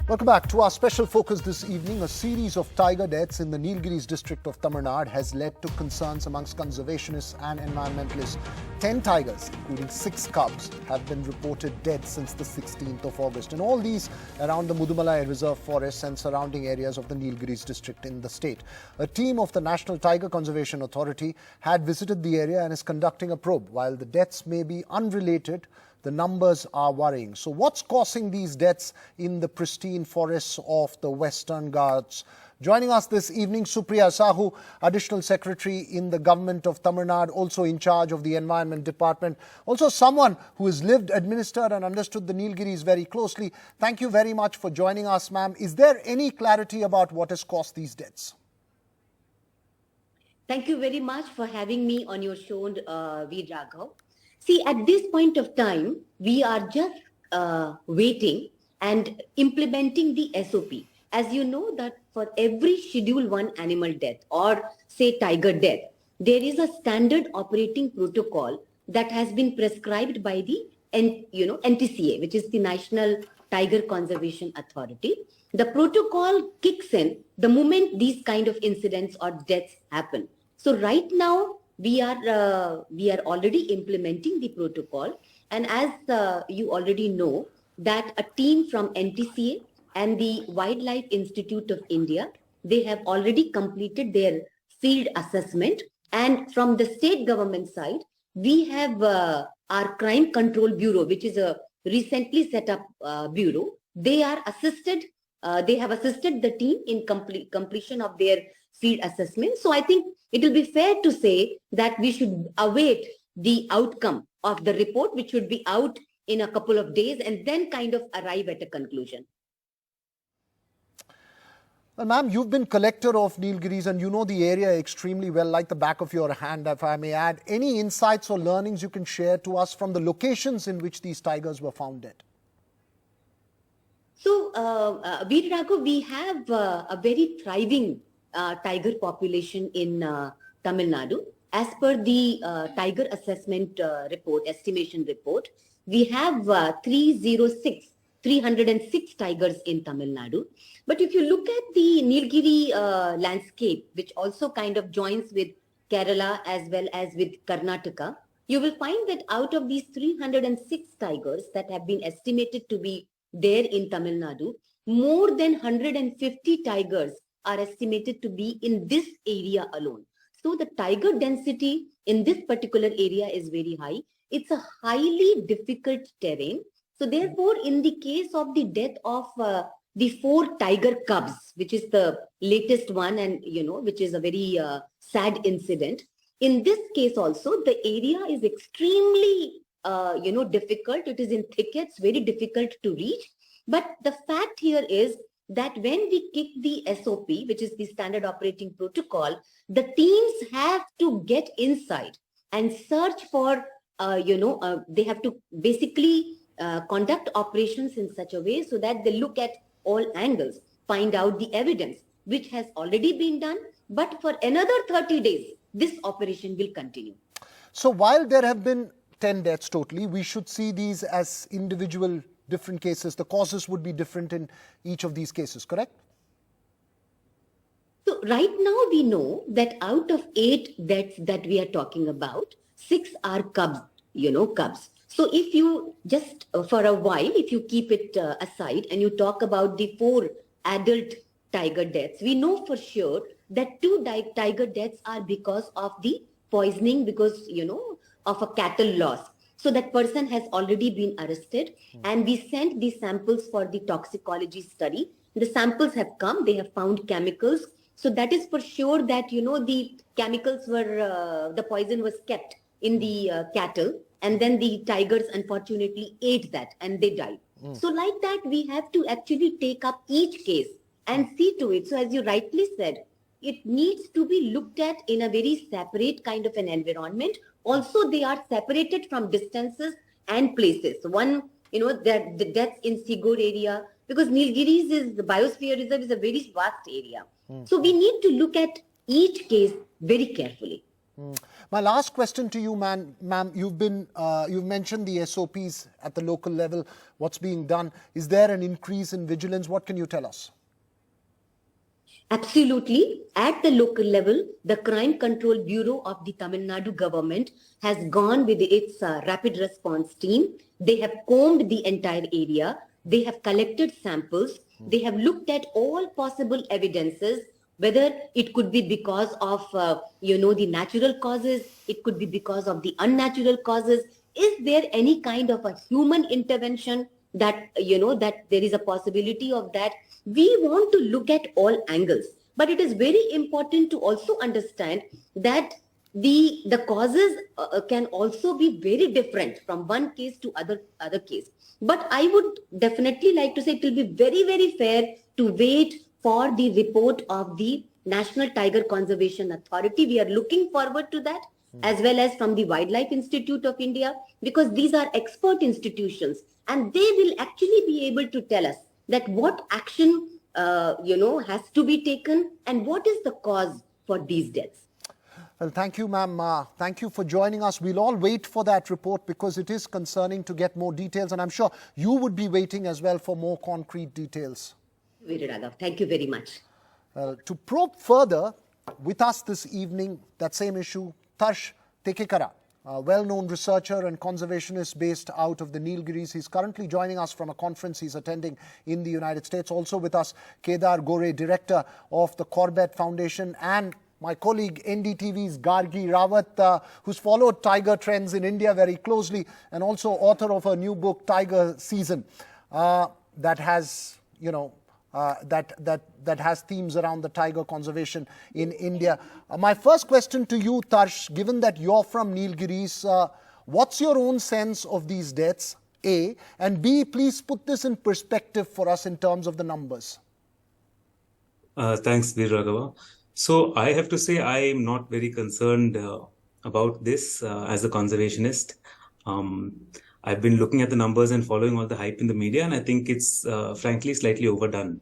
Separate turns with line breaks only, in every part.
Welcome back to our special focus this evening. A series of tiger deaths in the Nilgiris district of Tamil Nadu has led to concerns amongst conservationists and environmentalists. 10 tigers, including 6 cubs, have been reported dead since the 16th of August. And all these around the Mudumalai Reserve Forest and surrounding areas of the Nilgiris district in the state. A team of the National Tiger Conservation Authority had visited the area and is conducting a probe. While the deaths may be unrelated, the numbers are worrying. So what's causing these deaths in the pristine forests of the Western Ghats? Joining us this evening, Supriya Sahu, Additional Secretary in the Government of Tamil Nadu, also in charge of the Environment Department, also someone who has lived, administered and understood the Nilgiris very closely. Thank you very much for joining us, ma'am. Is there any clarity about what has caused these deaths?
Thank you very much for having me on your show, V. Raghav. See, at this point of time, we are just waiting and implementing the SOP. As you know that for every Schedule 1 animal death or say tiger death, there is a standard operating protocol that has been prescribed by the NTCA, which is the National Tiger Conservation Authority. The protocol kicks in the moment these kind of incidents or deaths happen. So right now, we are already implementing the protocol, and as you already know that a team from NTCA and the Wildlife Institute of India, they have already completed their field assessment, and from the state government side we have our Crime Control Bureau, which is a recently set up bureau. They have assisted the team in completion of their field assessment. So I think it will be fair to say that we should await the outcome of the report, which should be out in a couple of days, and then kind of arrive at a conclusion.
Well, ma'am, you've been collector of Nilgiris and you know the area extremely well, like the back of your hand, if I may add. Any insights or learnings you can share to us from the locations in which these tigers were found dead?
So, Veer Raghav, we have a very thriving tiger population in Tamil Nadu. As per the tiger assessment estimation report, we have 306 tigers in Tamil Nadu. But if you look at the Nilgiri landscape, which also kind of joins with Kerala as well as with Karnataka, you will find that out of these 306 tigers that have been estimated to be there in Tamil Nadu, more than 150 tigers are estimated to be in this area alone. So the tiger density in this particular area is very high. It's a highly difficult terrain. So therefore, in the case of the death of the 4 tiger cubs, which is the latest one and, which is a very sad incident. In this case also, the area is extremely, difficult. It is in thickets, very difficult to reach. But the fact here is that when we kick the SOP, which is the standard operating protocol, the teams have to get inside and search for, they have to basically conduct operations in such a way so that they look at all angles, find out the evidence, which has already been done. But for another 30 days, this operation will continue.
So while there have been 10 deaths totally, we should see these as individual different cases. The causes would be different in each of these cases, correct?
So right now we know that out of 8 deaths that we are talking about, 6 are cubs, cubs. So if you just for a while, if you keep it aside and you talk about the 4 adult tiger deaths, we know for sure that 2 tiger deaths are because of the poisoning, because, of a cattle loss. So that person has already been arrested and we sent the samples for the toxicology study. The samples have come, they have found chemicals. So that is for sure that, the chemicals were, the poison was kept in the cattle, and then the tigers unfortunately ate that and they died. So like that, we have to actually take up each case and see to it. So as you rightly said, it needs to be looked at in a very separate kind of an environment. Also, they are separated from distances and places. One, the deaths in Sigor area, because Nilgiris the biosphere reserve is a very vast area. So we need to look at each case very carefully.
My last question to you, ma'am, you've mentioned the SOPs at the local level, what's being done. Is there an increase in vigilance? What can you tell us?
Absolutely. At the local level, the Crime Control Bureau of the Tamil Nadu government has gone with its rapid response team. They have combed the entire area. They have collected samples. They have looked at all possible evidences, whether it could be because of, the natural causes, it could be because of the unnatural causes. Is there any kind of a human intervention that, that there is a possibility of that? We want to look at all angles, but it is very important to also understand that the causes can also be very different from one case to other case. But I would definitely like to say it will be very, very fair to wait for the report of the National Tiger Conservation Authority. We are looking forward to that, as well as from the Wildlife Institute of India, because these are expert institutions and they will actually be able to tell us that what action has to be taken and what is the cause for these deaths.
Well, thank you, ma'am. Thank you for joining us. We'll all wait for that report because it is concerning to get more details, and I'm sure you would be waiting as well for more concrete details.
Thank you very much.
To probe further with us this evening, that same issue, Tarsh Tekekara, a well-known researcher and conservationist based out of the Nilgiris. He's currently joining us from a conference he's attending in the United States. Also with us, Kedar Gore, director of the Corbett Foundation, and my colleague NDTV's Gargi Rawat, who's followed tiger trends in India very closely, and also author of a new book, Tiger Season, that has, that has themes around the tiger conservation in India. My first question to you, Tarsh, given that you're from Nilgiris, what's your own sense of these deaths, A? And B, please put this in perspective for us in terms of the numbers.
Thanks, Veer Raghava. So I have to say I am not very concerned about this as a conservationist. I've been looking at the numbers and following all the hype in the media, and I think it's frankly slightly overdone.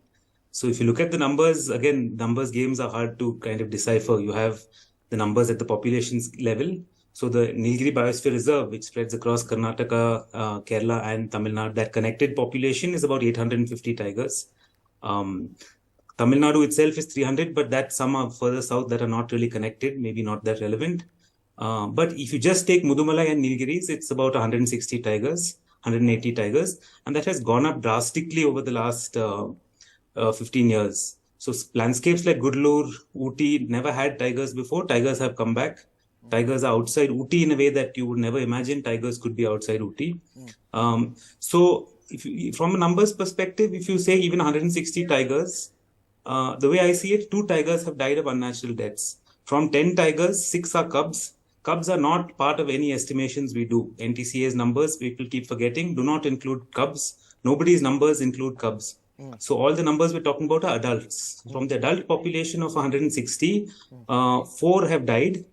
So if you look at the numbers, again, numbers games are hard to kind of decipher. You have the numbers at the population's level. So the Nilgiri Biosphere Reserve, which spreads across Karnataka, Kerala and Tamil Nadu, that connected population is about 850 tigers. Tamil Nadu itself is 300, but that some are further south that are not really connected, maybe not that relevant. But if you just take Mudumalai and Nilgiris, it's about 160 tigers, 180 tigers, and that has gone up drastically over the last 15 years. So landscapes like Gudalur, Ooty never had tigers before. Tigers have come back. Tigers are outside Ooty in a way that you would never imagine tigers could be outside Ooty. So if you, from a numbers perspective, if you say even 160 tigers, the way I see it, 2 tigers have died of unnatural deaths. From 10 tigers, 6 are cubs. Cubs are not part of any estimations we do. NTCA's numbers, people keep forgetting, do not include cubs. Nobody's numbers include cubs. So all the numbers we're talking about are adults. From the adult population of 160, 4 have died,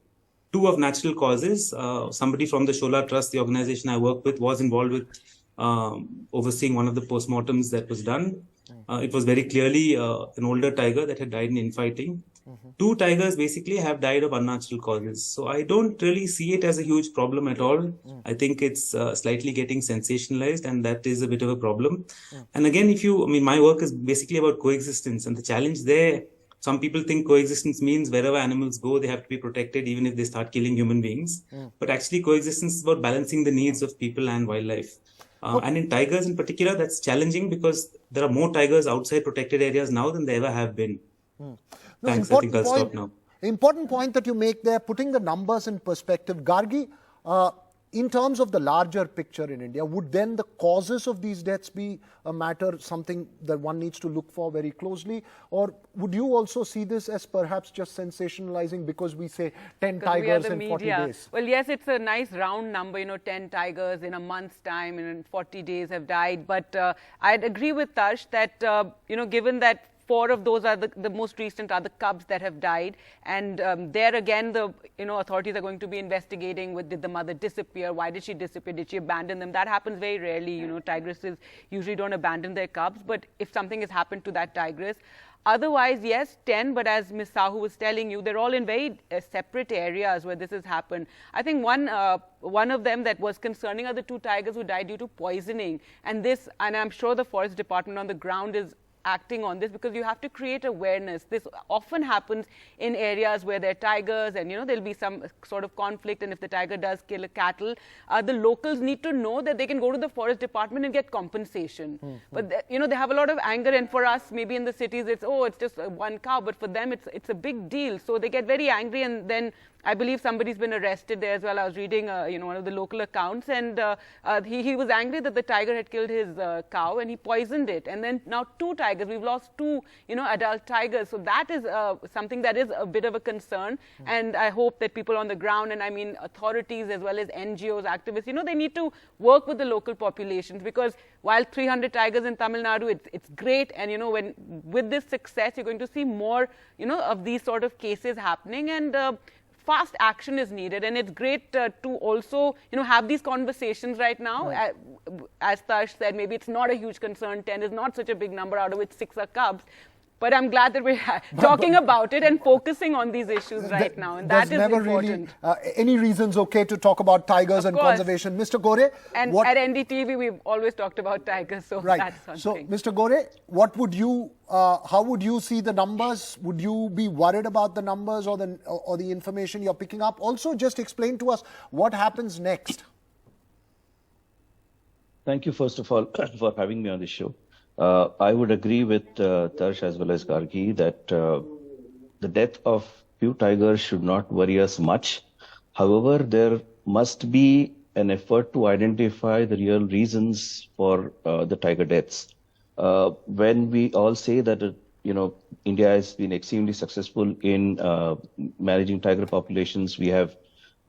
2 of natural causes. Somebody from the Shola Trust, the organization I work with, was involved with overseeing one of the postmortems that was done. It was very clearly an older tiger that had died in infighting. 2 tigers basically have died of unnatural causes. So I don't really see it as a huge problem at all. I think it's slightly getting sensationalized, and that is a bit of a problem. And again, my work is basically about coexistence, and the challenge there, some people think coexistence means wherever animals go, they have to be protected even if they start killing human beings. But actually coexistence is about balancing the needs of people and wildlife. And in tigers in particular, that's challenging because there are more tigers outside protected areas now than there ever have been. Thanks, I think I'll stop now.
Important point that you make there, putting the numbers in perspective. Gargi, in terms of the larger picture in India, would then the causes of these deaths be a matter, something that one needs to look for very closely? Or would you also see this as perhaps just sensationalizing because we say 10 tigers in 40 days?
Well, yes, it's a nice round number, 10 tigers in a month's time and in 40 days have died. But I'd agree with Tarsh that, given that 4 of those are the most recent are the cubs that have died. And there again, the authorities are going to be investigating did the mother disappear? Why did she disappear? Did she abandon them? That happens very rarely. Tigresses usually don't abandon their cubs. But if something has happened to that tigress, otherwise, yes, 10, but as Ms. Sahu was telling you, they're all in very separate areas where this has happened. I think one of them that was concerning are the 2 tigers who died due to poisoning. And I'm sure the Forest Department on the ground is acting on this, because you have to create awareness. This often happens in areas where there are tigers and, there'll be some sort of conflict, and if the tiger does kill a cattle, the locals need to know that they can go to the Forest Department and get compensation. But, they have a lot of anger, and for us, maybe in the cities, it's just one cow, but for them, it's a big deal. So they get very angry, and then I believe somebody's been arrested there as well. I was reading, one of the local accounts, and he was angry that the tiger had killed his cow, and he poisoned it. And then now 2 tigers, we've lost 2, adult tigers. So that is something that is a bit of a concern. And I hope that people on the ground, and I mean authorities as well as NGOs, activists, they need to work with the local populations, because while 300 tigers in Tamil Nadu, it's great. And, with this success, you're going to see more, of these sort of cases happening. And fast action is needed, and it's great to also, have these conversations right now.
Right.
As Tarsh said, maybe it's not a huge concern. 10 is not such a big number, out of which 6 are cubs. But I'm glad that we're talking about it and focusing on these issues right now, and that is
never
important.
Really, any reasons okay to talk about tigers and conservation, Mr. Gore?
And at NDTV, we've always talked about tigers, so that's something.
So, Mr. Gore, what would you? How would you see the numbers? Would you be worried about the numbers or the information you're picking up? Also, just explain to us what happens next.
Thank you, first of all, for having me on the show. I would agree with Tarsh as well as Gargi that the death of few tigers should not worry us much. However, there must be an effort to identify the real reasons for the tiger deaths. When we all say that, India has been extremely successful in managing tiger populations, we have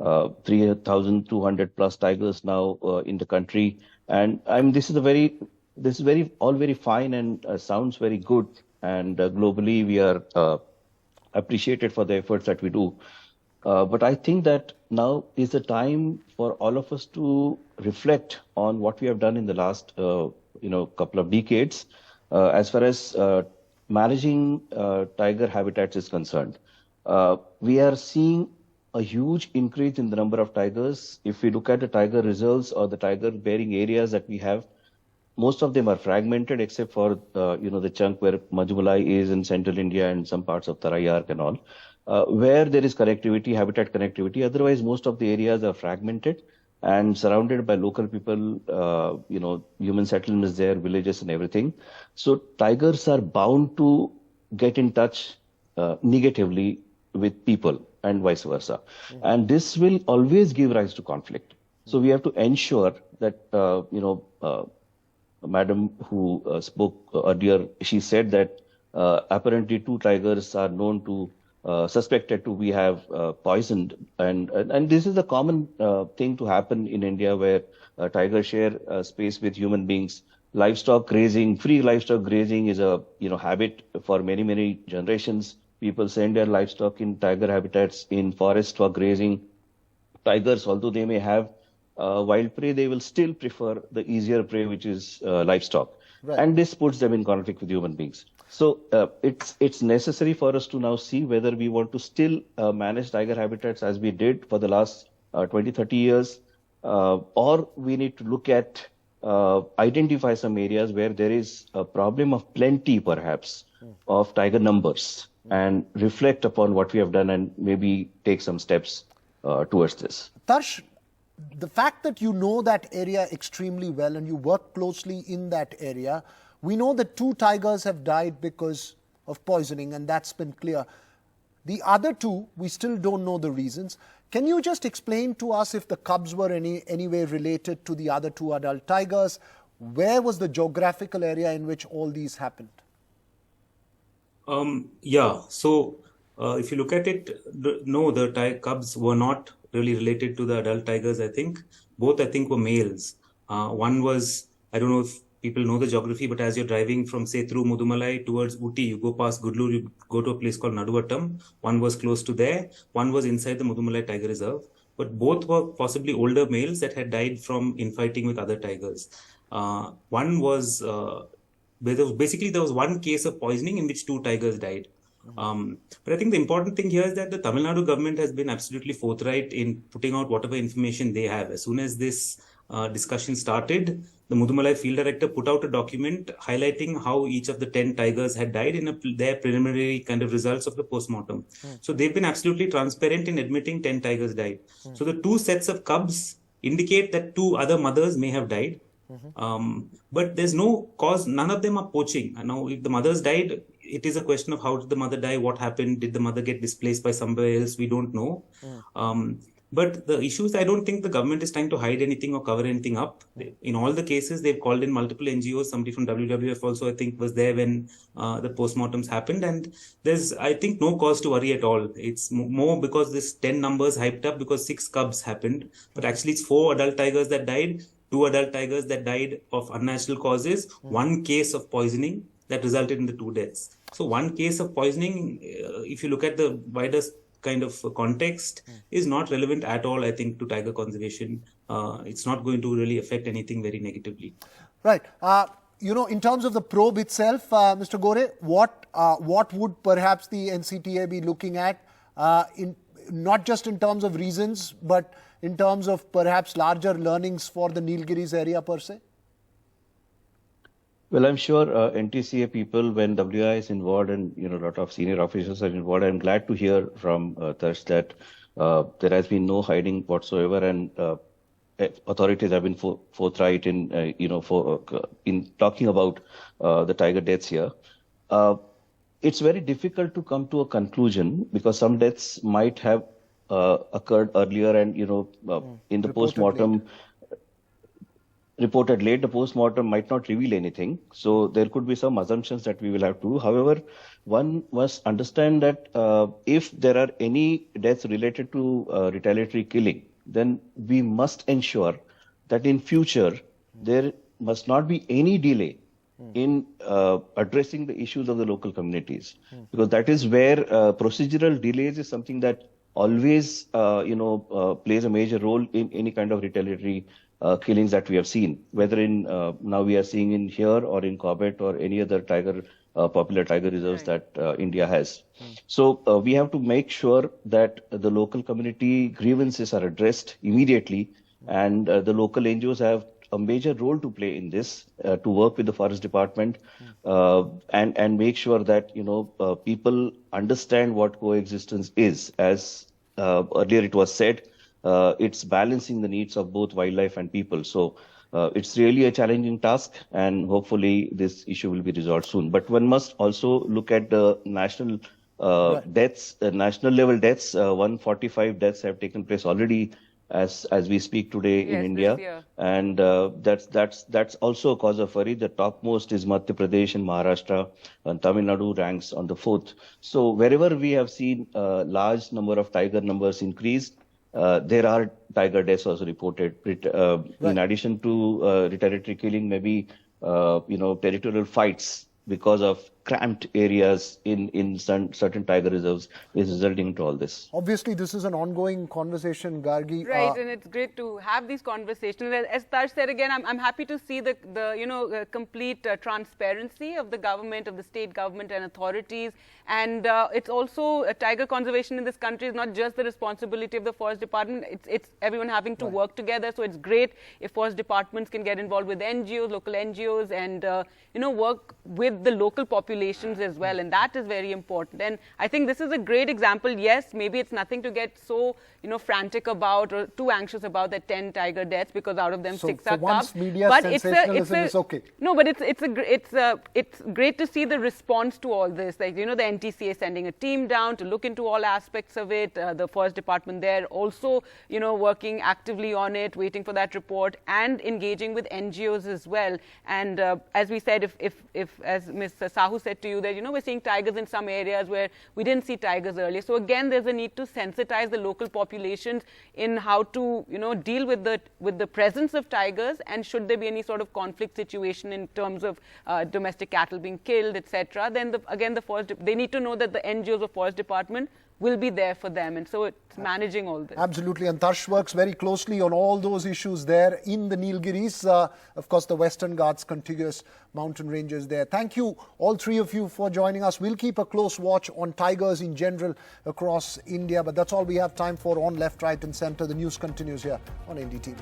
3,200 plus tigers now in the country. And this is all very fine and sounds very good. And globally, we are appreciated for the efforts that we do. But I think that now is the time for all of us to reflect on what we have done in the last, couple of decades, as far as managing tiger habitats is concerned. We are seeing a huge increase in the number of tigers. If we look at the tiger reserves or the tiger bearing areas that we have, most of them are fragmented except for, the chunk where Majumalai is in central India and some parts of Tarai Arc and all, where there is connectivity, habitat connectivity. Otherwise, most of the areas are fragmented and surrounded by local people, human settlements there, villages and everything. So tigers are bound to get in touch negatively with people and vice versa. Mm-hmm. And this will always give rise to conflict. So we have to ensure that, Madam who spoke earlier, she said that apparently 2 tigers are known to suspected to be have poisoned, and this is a common thing to happen in India, where tigers share space with human beings. Livestock grazing, free livestock grazing is a habit for many generations. People send their livestock in tiger habitats in forests for grazing. Tigers, although they may have wild prey, they will still prefer the easier prey, which is livestock. Right. And this puts them in conflict with human beings. So it's necessary for us to now see whether we want to still manage tiger habitats as we did for the last 20-30 years, or we need to look at identify some areas where there is a problem of plenty, perhaps, of tiger numbers, and reflect upon what we have done and maybe take some steps towards this.
Tarsh, the fact that you know that area extremely well and you work closely in that area, we know that 2 tigers have died because of poisoning, and that's been clear. The other 2, we still don't know the reasons. Can you just explain to us if the cubs were any way related to the other 2 adult tigers? Where was the geographical area in which all these happened?
So if you look at it, the cubs were not really related to the adult tigers, I think. Both, I think, were males. One was, I don't know if people know the geography, but as you're driving from, say, through Mudumalai towards Uti, you go past Gudlur, you go to a place called Naduvattam. One was close to there, one was inside the Mudumalai Tiger Reserve. But both were possibly older males that had died from infighting with other tigers. One was, basically there was one case of poisoning in which 2 tigers died. But I think the important thing here is that the Tamil Nadu government has been absolutely forthright in putting out whatever information they have. As soon as this discussion started, the Mudumalai field director put out a document highlighting how each of the 10 tigers had died in their preliminary kind of results of the postmortem. So they've been absolutely transparent in admitting 10 tigers died. So the 2 sets of cubs indicate that 2 other mothers may have died. But there's no cause, none of them are poaching. Now, if the mothers died, it is a question of how did the mother die, what happened, did the mother get displaced by somewhere else, we don't know. But the issue is, I don't think the government is trying to hide anything or cover anything up. In all the cases, they've called in multiple NGOs. Somebody from WWF also, I think, was there when the postmortems happened. And there's, I think, no cause to worry at all. It's more because this 10 numbers hyped up because 6 cubs happened. But actually, it's 4 adult tigers that died, 2 adult tigers that died of unnatural causes, 1 case of poisoning that resulted in the 2 deaths. So 1 case of poisoning, if you look at the wider kind of context, is not relevant at all, I think, to tiger conservation. It's not going to really affect anything very negatively.
Right. In terms of the probe itself, Mr. Gore, what would perhaps the NCTA be looking at, not just in terms of reasons, but in terms of perhaps larger learnings for the Nilgiris area per se?
Well, I'm sure NTCA people, when WI is involved and a lot of senior officers are involved, I'm glad to hear from Tarsh that there has been no hiding whatsoever, and authorities have been forthright in in talking about the tiger deaths here. It's very difficult to come to a conclusion because some deaths might have occurred earlier, and in the postmortem. Reported late, the postmortem might not reveal anything. So there could be some assumptions that we will have to do. However, one must understand that if there are any deaths related to retaliatory killing, then we must ensure that in future there must not be any delay in addressing the issues of the local communities, because that is where procedural delays is something that always plays a major role in any kind of retaliatory killings that we have seen, whether in now we are seeing in here or in Corbett or any other popular tiger reserves that India has. So we have to make sure that the local community grievances are addressed immediately, and the local NGOs have a major role to play in this, to work with the forest department and make sure that people understand what coexistence is. As earlier it was said, it's balancing the needs of both wildlife and people. So it's really a challenging task, and hopefully this issue will be resolved soon. But one must also look at the national deaths, national level deaths. 145 deaths have taken place already as we speak today in India, and that's also a cause of worry. The topmost is Madhya Pradesh and Maharashtra, and Tamil Nadu ranks on the 4th. So wherever we have seen a large number of tiger numbers increase, there are tiger deaths also reported. In addition to retaliatory killing, maybe territorial fights because of cramped areas in certain tiger reserves is resulting into all this.
Obviously, this is an ongoing conversation, Gargi.
Right, and it's great to have these conversations. As Tarsh said again, I'm happy to see the complete transparency of the government, of the state government and authorities. And it's also tiger conservation in this country is not just the responsibility of the forest department. It's everyone having to work together. So it's great if forest departments can get involved with NGOs, local NGOs, and work with the local populations as well. And that is very important. And I think this is a great example. Yes, maybe it's nothing to get so frantic about or too anxious about the 10 tiger deaths, because out of them 6 are cubs.
But it's okay.
No, but it's great to see the response to all this. Like the NTCA sending a team down to look into all aspects of it. The forest department there also working actively on it, waiting for that report, and engaging with NGOs as well. And as we said, if as Ms. Sahu said, said to you that, we're seeing tigers in some areas where we didn't see tigers earlier. So again, there's a need to sensitize the local populations in how to, deal with the presence of tigers, and should there be any sort of conflict situation in terms of domestic cattle being killed, etc. Then they need to know that the NGOs of Forest Department will be there for them, and so it's managing all this.
Absolutely, and Tarsh works very closely on all those issues there in the Nilgiris, of course the Western Ghats contiguous mountain ranges there. Thank you, all three of you, for joining us. We'll keep a close watch on tigers in general across India, but that's all we have time for on Left, Right and Centre. The news continues here on NDTV.